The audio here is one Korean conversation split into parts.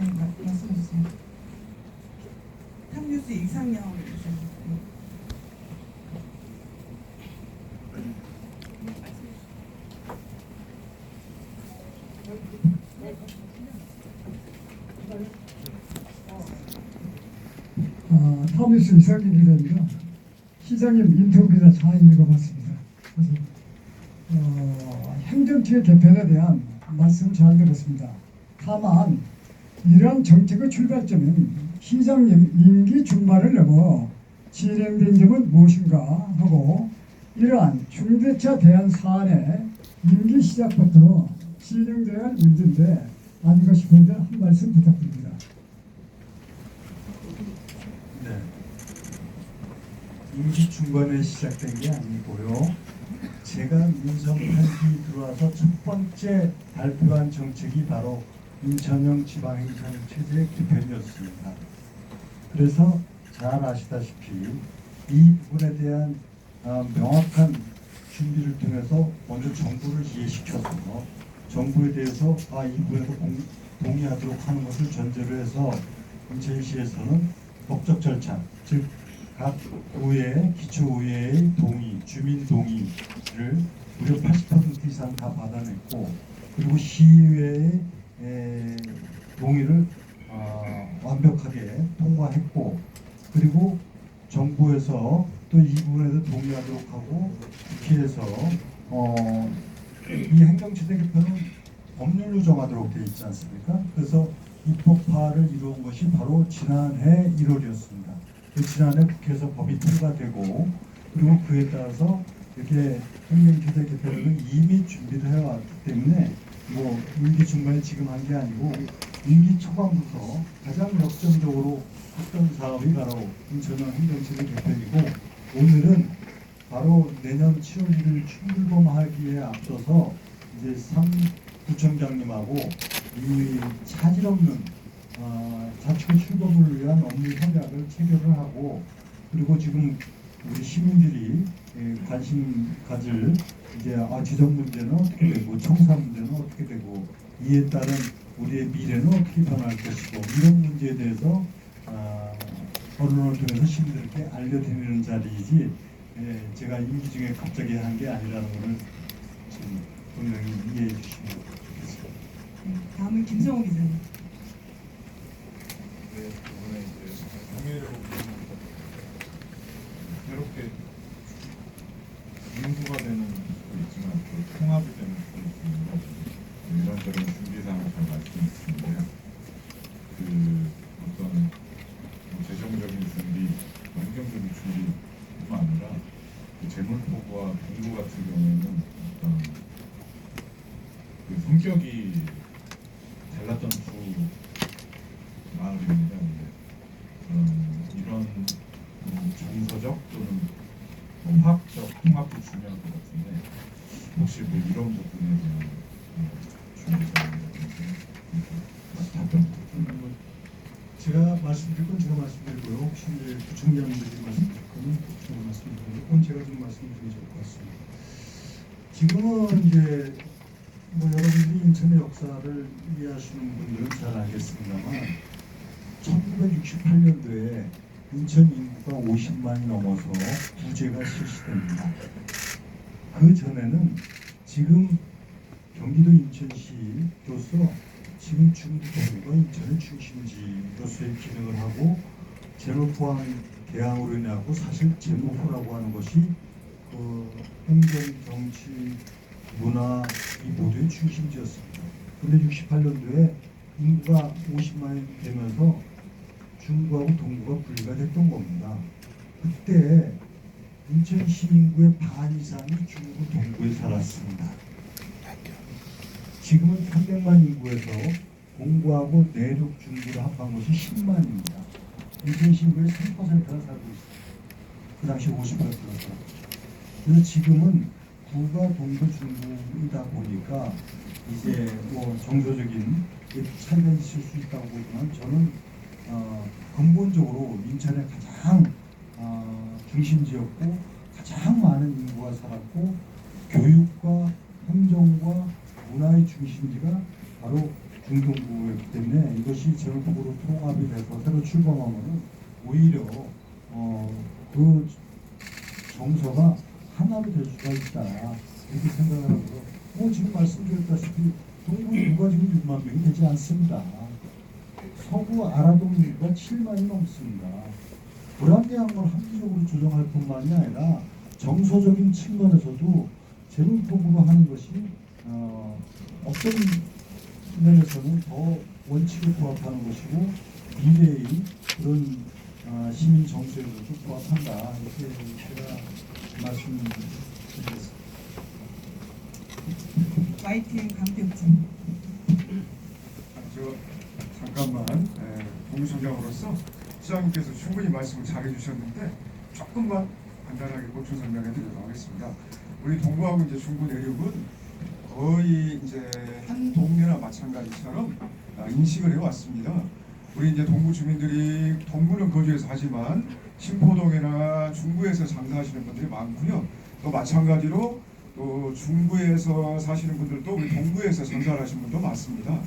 네, 말씀해 주세요. 탑뉴스 이상형 기자님. 탑뉴스 이상민 기자입니다. 시장님 인터뷰 기사 잘 읽어봤습니다. 그래서 행정처의 개편에 대한 말씀 잘 들었습니다. 다만 이러한 정책의 출발점은 시장님 임기 중반을 넘어 진행된 점은 무엇인가 하고 이러한 중대차 대안 사안의 임기 시작부터 진행돼야 할 문제인데 아닌가 싶은데 한 말씀 부탁드립니다. 네. 임기 중반에 시작된 게 아니고요. 제가 민선판기 들어와서 첫 번째 발표한 정책이 바로 인천형 지방행정체제 개편이었습니다. 그래서 잘 아시다시피 이 부분에 대한 명확한 준비를 통해서 먼저 정부를 이해시켜서 정부에 대해서 이 부분에서 동의하도록 하는 것을 전제로 해서 인천시에서는 법적 절차, 즉 각 의회, 기초의회의 동의, 주민 동의를 무려 80% 이상 다 받아냈고, 그리고 시의회의 동의를 완벽하게 통과했고, 그리고 정부에서 또 이 부분에도 동의하도록 하고, 국회에서 이 행정체제 개편은 법률로 정하도록 되어 있지 않습니까? 그래서 입법화를 이루은 것이 바로 지난해 1월이었습니다. 지난해 국회에서 법이 통과되고, 그리고 그에 따라서 이렇게 행정체제 개편을 이미 준비를 해왔기 때문에 뭐 임기 중반에 지금 한 게 아니고 임기 초반부터 가장 역점적으로 했던 사업이 바로 인천형 행정체제 개편이고, 오늘은 바로 내년 7월 1일 출범하기에 앞서서 이제 3구청장님하고 이 차질 없는 자치구 출범을 위한 업무 협약을 체결을 하고, 그리고 지금 우리 시민들이 관심 가질 이제 지정 문제는 어떻게 되고 청사 문제는 어떻게 되고 이에 따른 우리의 미래는 어떻게 변할 것이고 이런 문제에 대해서 언론을 통해서 시민들께 알려드리는 자리이지 제가 임기 중에 갑자기 한 게 아니라는 것을 지금 분명히 이해해 주시면 좋겠습니다. 네, 다음은 김성호 기자님. 네, 이번에 이제 경의로 새롭게 인수가 되는 수도 있지만 또 통합이 되는 수도 있습니다. 이런저런 준비사항을 잘 말씀드렸는데요. 어떤 재정적인 준비, 환경적인 준비뿐만 아니라 재물포구와 동구 같은 경우에는 어떤 성격이 달랐던 두 마을입니다. 이런 정서적 또는 화학적 통합도 중요한 것 같은데 혹시 뭐 이런 부분에 대한 준비사항이라든지 답변 부탁드립니다. 제가 말씀드릴 건 제가 말씀드리고요. 혹시 이제 구청장님들이 말씀드릴 거는 제가 말씀드리고, 그건 제가 좀 말씀드리면 좋을 것 같습니다. 지금은 이제 뭐 여러분들이 인천의 역사를 이해하시는 분들은 잘 알겠습니다만 1968년도에 인천 인구가 50만이 넘어서 부제가 실시됩니다. 그 전에는 지금 경기도 인천시로서 지금 중부동구가 인천의 중심지로서의 기능을 하고 제로포항 개항으로 인하고 사실 제로포라고 하는 것이 행정, 정치, 문화 이 모두의 중심지였습니다. 그런데 68년도에 인구가 50만이 되면서 중구하고 동구가 분리가 됐던 겁니다. 그때 인천시 인구의 반 이상이 중구, 동구에 살았습니다. 지금은 300만 인구에서 동구하고 내륙 중구를 합한 것이 10만입니다. 인천시 인구의 3%가 살고 있습니다. 그 당시 50%였죠. 그래서 지금은 구가 동구 중구이다 보니까 이제 뭐 정서적인 차이가 있을 수 있다고 보지만 저는 근본적으로 인천의 가장 중심지였고 가장 많은 인구가 살았고 교육과 행정과 문화의 중심지가 바로 중동부였기 때문에 이것이 전국으로 통합이 돼서 새로 출범하면은 오히려 그 정서가 하나로 될 수가 있다 이렇게 생각을 하고요. 지금 말씀드렸다시피 동부 인구가 지금 6만 명이 되지 않습니다. 서구 아라동 인구가 7만이 넘습니다. 불합리한 걸 합리적으로 조정할 뿐만이 아니라 정서적인 측면에서도 제물법으로 하는 것이 어떤 면에서는 더 원칙에 부합하는 것이고 미래의 그런 시민 정서에도 부합한다 이렇게 제가 말씀드리겠습니다. YTN 강대국장. 저 잠깐만 동부청장으로서 시장님께서 충분히 말씀을 잘해주셨는데 조금만 간단하게 보충 설명해드리도록 하겠습니다. 우리 동부하고 이제 중부 내륙은 거의 이제 한 동네나 마찬가지처럼 인식을 해왔습니다. 우리 이제 동부 주민들이 동부는 거주해서 하지만 신포동이나 중구에서 장사하시는 분들이 많고요. 또 마찬가지로 또 중구에서 사시는 분들도 우리 동구에서 장사를 하시는 분도 많습니다.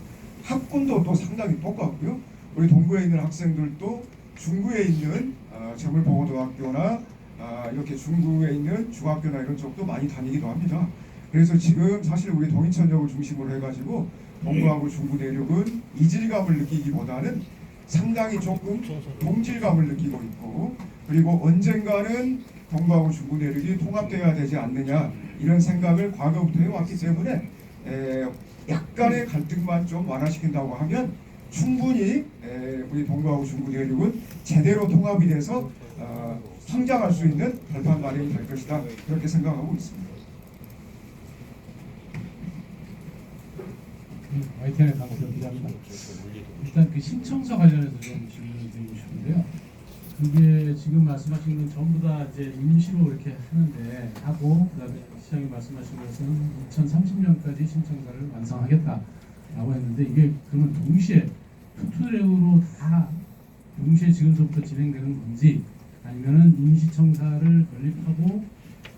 학군도 또 상당히 똑같고요. 우리 동구에 있는 학생들도 중구에 있는 재물보고등학교나 이렇게 중구에 있는 중학교나 이런 쪽도 많이 다니기도 합니다. 그래서 지금 사실 우리 동인천역을 중심으로 해가지고 동부하고 중부 내륙은 이질감을 느끼기보다는 상당히 조금 동질감을 느끼고 있고, 그리고 언젠가는 동부하고 중부 내륙이 통합되어야 되지 않느냐 이런 생각을 과거부터 해왔기 때문에 약간의 갈등만 좀 완화시킨다고 하면 충분히 우리 동부하고 중부 내륙은 제대로 통합이 돼서 성장할 수 있는 발판 마련이 될 것이다 그렇게 생각하고 있습니다. YTN의 강수영 기자입니다. 일단 그 신청서 관련해서 좀 질문을 드리고 싶은데요. 그게 지금 말씀하신 건 전부 다 이제 임시로 이렇게 하는데 하고, 그다음에 시장님 말씀하신 것은 2030년까지 신청서를 완성하겠다라고 했는데, 이게 그러면 동시에 투트랙으로 다 동시에 지금부터 진행되는 건지, 아니면은 임시청사를 건립하고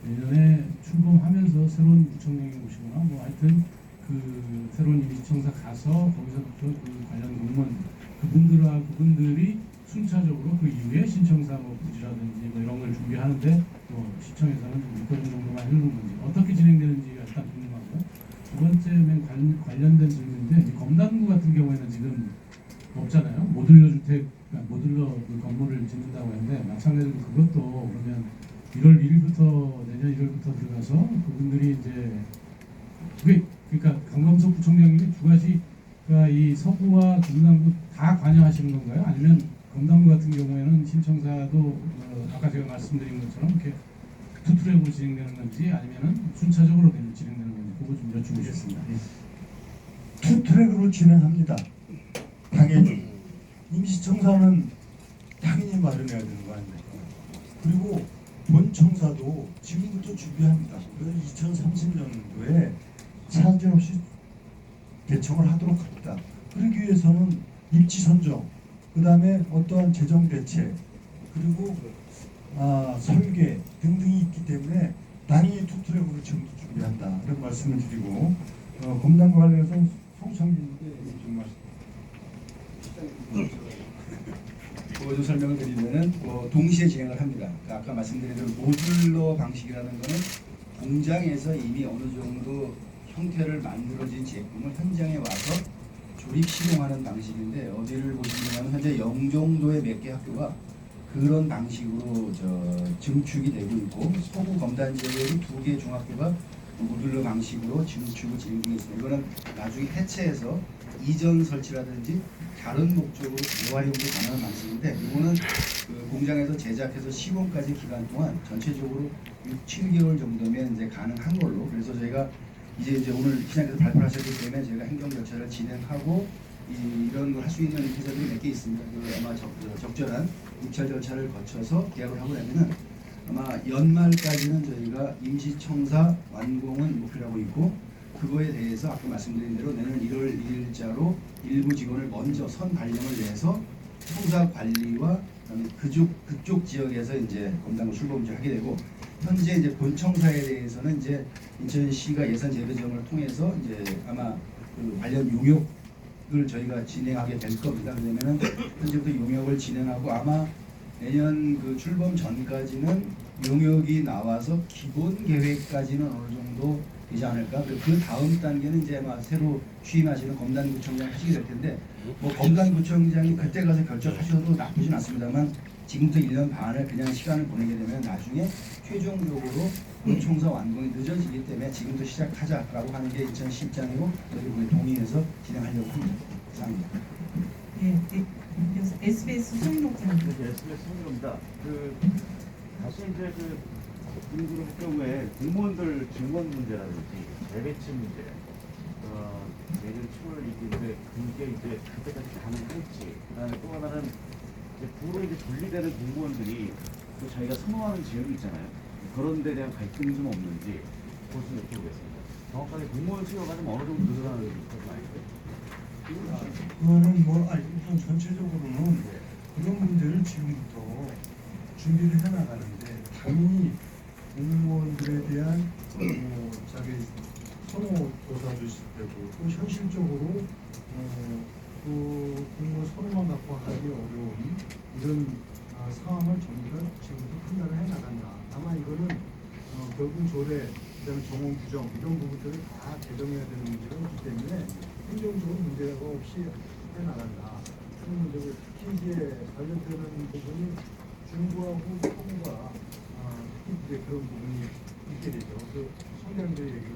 내년에 출범하면서 새로운 구청장이 오시거나 뭐 하여튼 그 새로운 임시청사 가서 거기서부터 그 관련 공무원 그분들이 순차적으로 그 이후에 신청사 뭐 부지라든지 뭐 이런 걸 준비하는데 뭐 시청에서는 좀 일거리 정도만 해주는 건지 어떻게 진행되는지가 일단 궁금하고, 두 번째 맨 관련된 질문인데, 이제 검단구 같은 경우에는 지금 없잖아요. 모듈러 주택, 그러니까 모듈러 그 건물을 짓는다고 했는데, 마찬가지로 그것도 그러면 1월 1일부터 내년 1월부터 들어가서 그분들이 이제 그러니까 강범석 부총장님이 두 가지가 이 서구와 경남구 다 관여하시는 건가요? 아니면 경남구 같은 경우에는 신청사도 아까 제가 말씀드린 것처럼 이렇게 투트랙으로 진행되는 건지 아니면은 순차적으로 진행되는 건지 그거 좀 여쭈고 싶습니다. 투트랙으로 진행합니다. 당연히 임시청사는 당연히 마련해야 되는 거 아닙니까? 그리고 본청사도 지금부터 준비합니다. 그래서 2030년도에 차질 없이 개청을 하도록 합니다. 그러기 위해서는 입지 선정, 그 다음에 어떠한 재정 대책, 그리고 설계 등등이 있기 때문에 당연히 투트랙으로 지금부터 준비한다 이런 말씀을 드리고, 검단과 관련해서 송창진께 좀 말씀. 좀 설명을 드리면은 동시에 진행을 합니다. 그러니까 아까 말씀드린 대로 모듈러 방식이라는 거는 공장에서 이미 어느 정도 형태를 만들어진 제품을 현장에 와서 조립 시공하는 방식인데, 어디를 보시면 현재 영종도의 몇 개 학교가 그런 방식으로 증축이 되고 있고, 서구 검단 지역에도 2개 중학교가 모듈러 방식으로 증축을 진행되고 있습니다. 이거는 나중에 해체해서 이전 설치라든지 다른 목적으로 재활용도 가능한 방식인데, 이거는 그 공장에서 제작해서 시공까지 기간 동안 전체적으로 6, 7개월 정도면 이제 가능한 걸로, 그래서 저희가 이제 오늘 시장에서 발표를 하셨기 때문에 저희가 행정 절차를 진행하고 이런 걸 할 수 있는 회사들이 몇 개 있습니다. 아마 적절한 입찰 절차를 거쳐서 계약을 하고 나면은 아마 연말까지는 저희가 임시청사 완공은 목표로 하고 있고, 그거에 대해서 아까 말씀드린 대로 내년 1월 2일자로 일부 직원을 먼저 선 발령을 내서 청사 관리와 그다음에 그쪽 지역에서 이제 검단구 출범을 하게 되고, 현재 이제 본청사에 대해서는 이제 인천시가 예산 재배점을 통해서 이제 아마 그 관련 용역을 저희가 진행하게 될 겁니다. 왜냐면은 현재부터 용역을 진행하고 아마 내년 그 출범 전까지는 용역이 나와서 기본 계획까지는 어느 정도 되지 않을까. 그 다음 단계는 이제 아마 새로 취임하시는 검단구청장 하시게 될 텐데 뭐 검단구청장이 그때 가서 결정하셔도 나쁘진 않습니다만 지금부터 1년 반을 그냥 시간을 보내게 되면 나중에 최종적으로 공청사 완공이 늦어지기 때문에 지금부터 시작하자라고 하는 게 2010장이고 저희 동의해서 진행하려고 합니다. 감사합니다. 네, 그래서 SBS 손목장. SBS 송입니다. 다시 이제 공부를 할 경우에 공무원들 증원 문제라든지 재배치 문제, 내년 7월 1일인데 그게 이제 그때까지 가능할지, 그다음에 또 하나는 이제 부로 이제 분리되는 공무원들이 또 자기가 선호하는 지역이 있잖아요. 그런 데 대한 갈등이 좀 없는지 그것 좀 여쭤보겠습니다. 정확하게 공무원 수요가 좀 어느 정도 늘어나는 것은 아닌데. 그거는 일단 전체적으로는 그런 문제를 지금부터 준비를 해나가는데 당연히 공무원들에 대한 자기 선호 조사도 있을 테고 또 현실적으로 그 공무원 선호만 갖고 하기 어려운 이런 상황을 전부 다 지금부터 판단을 해나간다. 다만 이거는 결국 조례, 그다음에 정원 규정 이런 부분들을 다 개정해야 되는 문제가 있기 때문에 행정적으로 문제가 없이 해나간다. 그런 문제고 특히 이제 관련되는 부분이 중부하고 서부가 특히 이제 그런 부분이 있게 되죠. 그 성장대 얘기를.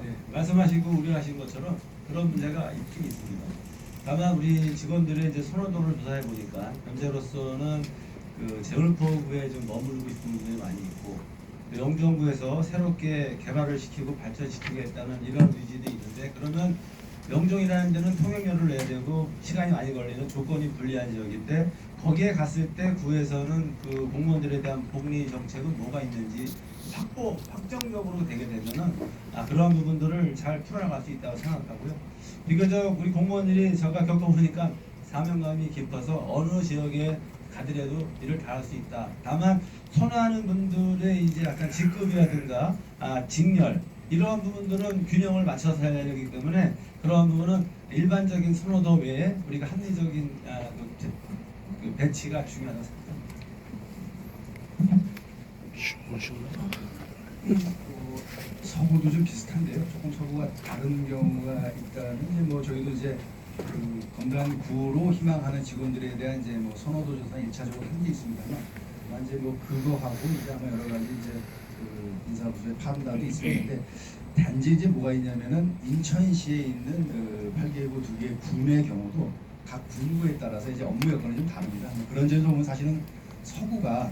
네, 말씀하시고 우려하신 것처럼 그런 문제가 있긴 있습니다. 다만 우리 직원들의 이제 선호도를 조사해 보니까 현재로서는 그 재물포구에 좀 머무르고 있는 분들이 많이 있고 영종구에서 새롭게 개발을 시키고 발전시키겠다는 이런 의지도 있는데 그러면 영종이라는 데는 통행료를 내야 되고 시간이 많이 걸리는 조건이 불리한 지역인데 거기에 갔을 때 구에서는 그 공무원들에 대한 복리 정책은 뭐가 있는지 확정적으로 되게 되면은 그러한 부분들을 잘 풀어나갈 수 있다고 생각하고요. 비교적 우리 공무원들이 제가 겪어보니까 사명감이 깊어서 어느 지역에 가더라도 일을 다 할 수 있다. 다만 선호하는 분들의 이제 약간 직급이라든가 직렬 이러한 부분들은 균형을 맞춰서 해야 되기 때문에 그러한 부분은 일반적인 선호도 외에 우리가 합리적인 그 배치가 중요하다고 생각합니다. 서구도 좀 비슷한데요. 조금 서구가 다른 경우가 있다는 이제 뭐 저희도 이제 그 검단구로 희망하는 직원들에 대한 이제 뭐 선호도 조사 1차적으로 한 게 있습니다만 이제 뭐 그거하고 이제 아마 여러 가지 이제 그 인사부서의 판단도 있었는데 단지 이제 뭐가 있냐면은 인천시에 있는 그 8개구 2개 군의 경우도 각 군구에 따라서 이제 업무 여건이 좀 다릅니다. 그런 점에서 보면 사실은 서구가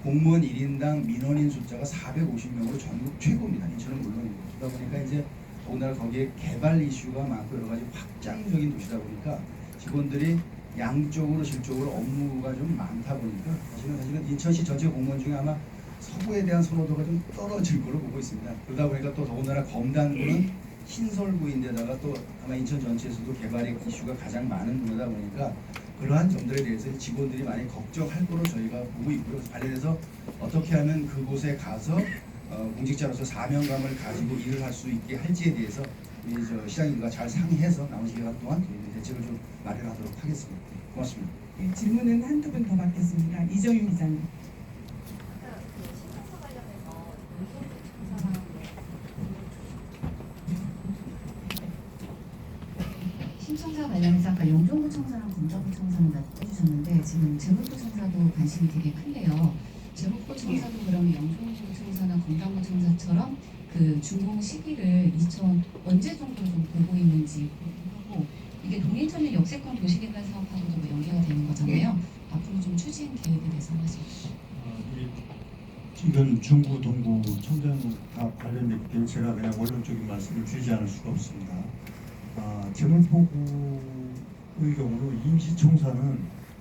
공무원 1인당 민원인 숫자가 450명으로 전국 최고입니다. 인천은 물론이고. 그러다 보니까 이제 더군다나 거기에 개발 이슈가 많고 여러 가지 확장적인 도시다 보니까 직원들이 양쪽으로 질적으로 업무가 좀 많다 보니까 사실은 인천시 전체 공무원 중에 아마 서구에 대한 선호도가 좀 떨어질 걸로 보고 있습니다. 그러다 보니까 또 더군다나 검단구는 신설구인데다가 또 아마 인천 전체에서도 개발의 이슈가 가장 많은 구이다 보니까 그러한 점들에 대해서 직원들이 많이 걱정할 거로 저희가 보고 있고요. 관련해서 어떻게 하면 그곳에 가서 공직자로서 사명감을 가지고 일을 할 수 있게 할지에 대해서 우리 시장님과 잘 상의해서 나머지 기간 동안 대책을 좀 마련하도록 하겠습니다. 고맙습니다. 네, 질문은 한두 분 더 받겠습니다. 이정윤 기자님. 신청사 관련해서 아까 영종구 청사랑 검정구 청사는 해주셨는데 지금 제목구 청사도 관심이 되게 큰데요. 제목구 청사도 그럼 영종구 청사나 검정구 청사처럼 그 준공 시기를 언제 정도 좀 보고 있는지 하고 이게 동인천의 역세권 도시개발 사업하고도 뭐 연계가 되는 거잖아요. 앞으로 좀 추진 계획에 대해서 말씀 주시죠. 이건 중구, 동구, 청장 다 관련됐기 때문에 제가 그냥 원론적인 말씀을 드리지 않을 수가 없습니다. 재물포구의 경우로 임시청사는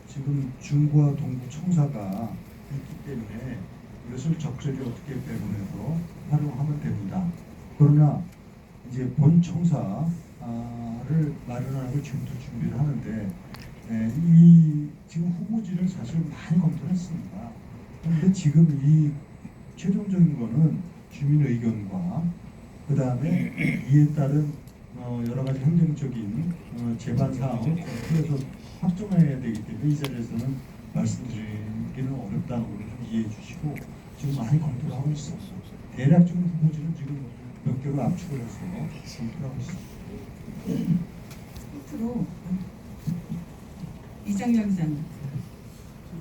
지금 중구와 동구 청사가 있기 때문에 이것을 적절히 어떻게 배분해서 활용하면 됩니다. 그러나 이제 본 청사를 마련하는 걸 지금부터 준비를 하는데 이 지금 후보지를 사실 많이 검토했습니다. 그런데 지금 이 최종적인 거는 주민 의견과 그 다음에 이에 따른 여러 가지 행정적인 제반 사항을 검토해서 확정해야 되기 때문에 이 자리에서는 말씀드리기는 어렵다는 걸 좀 이해해 주시고 지금 많이 검토를 하고 있어요. 대략적인 후보지는 지금 몇 개로 압축을 해서 검토를 하고 있습니다. 끝으로 이정현 기자님.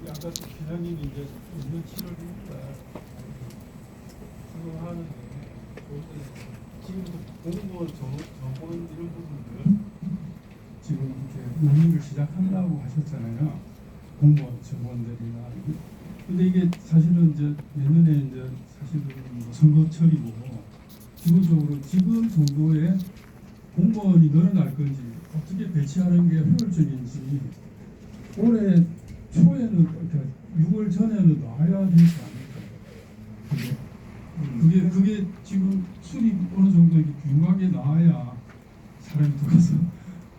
아까 기자님이 이제 오늘 7월입니다. 하는데 지금 공무원 정원 이런 부분들 지금 이렇게 운영을 시작한다고 하셨잖아요. 공무원 정원들이나 근데 이게 사실은 이제 내년에 이제 사실은 뭐 선거철이고 기본적으로 지금 정도의 공무원이 늘어날 건지 어떻게 배치하는 게 효율적인지 올해 초에는 그러니까 6월 전에는 나와야 되지 않을까요? 그게 지금 수립 어느 정도 이렇게 균등하게 나와야 사람이 들어가서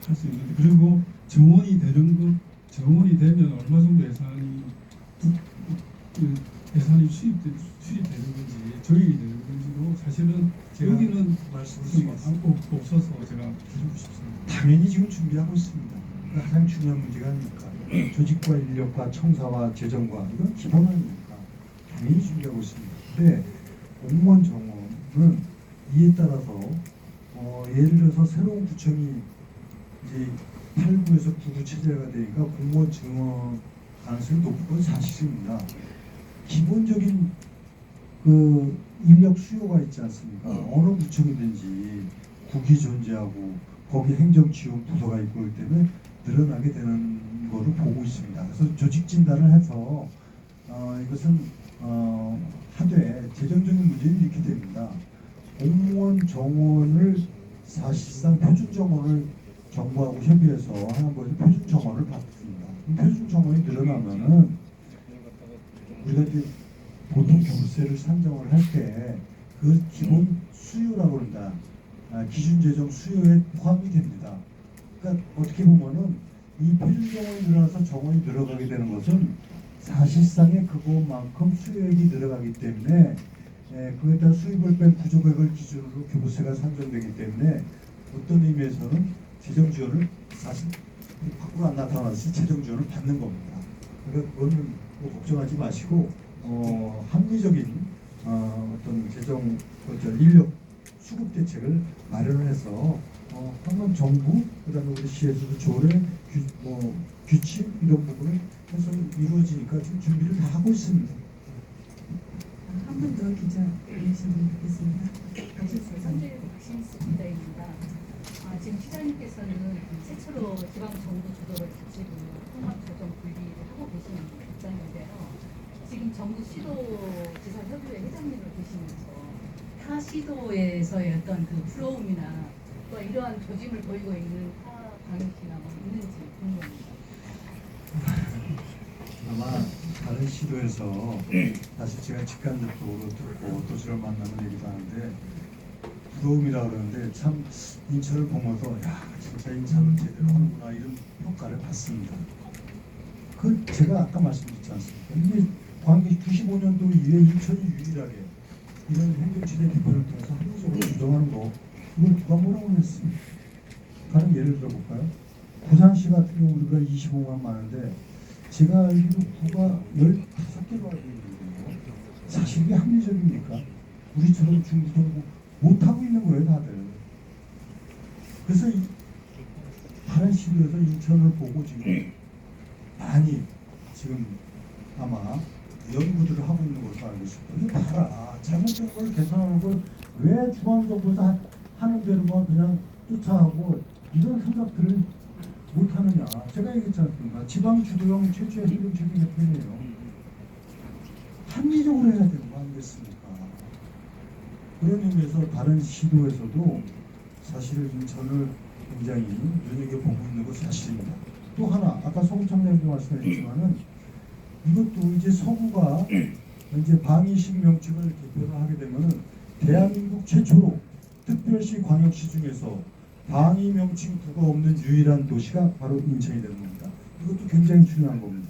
할 수 있는데 그리고 정원이 되는 것 정원이 되면 얼마 정도 예산이 수립되는 건지 조율이 되는 건지도 사실은 여기는 말씀을 없어서 제가 드리고 싶습니다. 당연히 지금 준비하고 있습니다. 가장 중요한 문제가 아닙니까? 조직과 인력과 청사와 재정과 이건 기본 아닙니까? 당연히 준비하고 있습니다. 근데 공무원 정원은 이에 따라서 예를 들어서 새로운 구청이 이제 8구에서 9구 체제가 되니까 공무원 증원 가능성이 높은 건 사실입니다. 기본적인 그 인력 수요가 있지 않습니까? 어느 구청이든지 국이 존재하고 거기 행정지원 부서가 있고 그렇기 때문에 늘어나게 되는 거로 보고 있습니다. 그래서 조직 진단을 해서 이것은 하되 재정적인 문제는 이렇게 됩니다. 공무원 정원을 사실상 표준 정원을 정부하고 협의해서 하는 것이 표준 정원을 받습니다. 표준 정원이 늘어나면은 우리가 이제 보통 교부세를 산정을 할 때 그 기본 수요라고 그런다. 기준 재정 수요에 포함이 됩니다. 그러니까 어떻게 보면은 이 표준 정원이 늘어나서 정원이 늘어가게 되는 것은 사실상의 그것만큼 수요액이 늘어가기 때문에 그에 따라 수입을 뺀 부족액을 기준으로 교부세가 산정되기 때문에 어떤 의미에서는 재정 지원을 사실 밖으로 안 나타나서 재정 지원을 받는 겁니다. 그러니까 그거는 뭐 걱정하지 마시고 합리적인 어떤 재정 인력 수급 대책을 마련해서 한번 정부 그다음에 우리 시에서도 조례 규칙 이런 부분을 해서 이루어지니까 지금 준비를 다 하고 있습니다. 한 분 더 기자 계시면 좋겠습니다. 선재 박신수 기자입니다. 지금 시장님께서는 최초로 지방 정부 주도를 가지고 통합조정 분리를 하고 계시는 입장인데요. 지금 정부 시도지사 협의회 회장님을 계시면서 타 시도에서의 어떤 그 부러움이나 또 이러한 조짐을 보이고 있는 타 방역이나 뭐 있는지 궁금합니다. 아마 다른 시도에서 사실 제가 직간접적으로 듣고 또 저를 만나면 얘기도 하는데 부러움이라 그러는데 참 인천을 보면서 야 진짜 인천은 제대로 하는구나 이런 평가를 받습니다. 그 제가 아까 말씀드렸지 않습니까? 이게 광기 95년도 이후에 인천이 유일하게 이런 행정지대 개편을 통해서 합리적으로 조정하는 거 이걸 누가 뭐라고 했습니까? 다른 예를 들어볼까요? 부산시 같은 경우 우리가 25만 많은데 제가 알기로 구가 15개로 알고 있는데요. 사실 이게 합리적입니까? 우리처럼 중부정부 못하고 있는 거예요 다들. 그래서 다른 시도에서 인천을 보고 지금 많이 지금 아마 연구들을 하고 있는 것으로 알고 있습니다. 이거 봐라. 잘못된 걸 개선하는 걸 왜 중앙정부에서 하는 대로만 그냥 쫓아하고 이런 생각들을 못하느냐. 제가 얘기했지 않습니까? 지방주도형 최초의 행정체계 개편이에요. 합리적으로 해야 되는 거 아니겠습니까? 그런 의미에서 다른 시도에서도 사실 인천을 굉장히 눈여겨보고 있는 것 사실입니다. 또 하나, 아까 서구청장님도 말씀하셨지만은 이것도 이제 서구가 이제 방위식 명칭을 개편을 하게 되면은 대한민국 최초로 특별시 광역시 중에서 방위 명칭 구가 없는 유일한 도시가 바로 인천이 되는 겁니다. 이것도 굉장히 중요한 겁니다.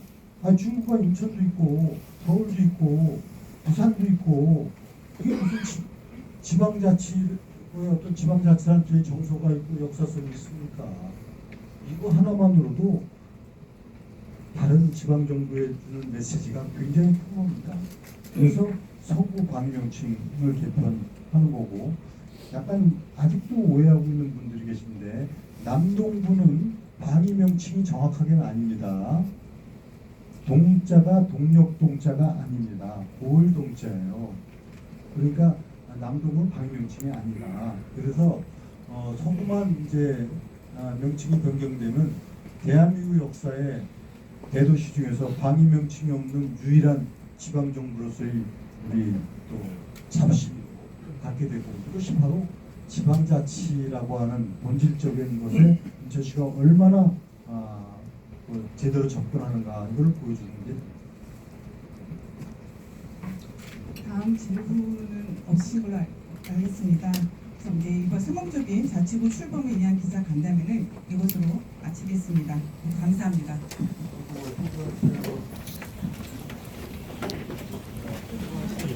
중구가 인천도 있고 서울도 있고 부산도 있고 이게 무슨 지방자치의 어떤 지방자치란의 정서가 있고 역사성이 있습니까? 이거 하나만으로도 다른 지방정부에 주는 메시지가 굉장히 큰 겁니다. 그래서 서구 방위명칭을 개편하는 거고, 약간 아직도 오해하고 있는 분들이 계신데 남동부는 방위명칭이 정확하게는 아닙니다. 동자가 동력동자가 아닙니다. 고을동자예요. 그러니까 남동은 방위명칭이 아니다. 그래서 서구만 이제 명칭이 변경되면 대한민국 역사에 대도시 중에서 방위명칭이 없는 유일한 지방정부로서의 우리 또 자부심을 갖게 되고, 그것이 바로 지방자치라고 하는 본질적인 것에 인천 시가 얼마나 제대로 접근하는가 이걸 보여주는 게. 다음 질문은 없으신 걸로 알겠습니다. 그래서 이제 이번 성공적인 자치구 출범에 의한 기자 간담회는 이것으로 마치겠습니다. 감사합니다.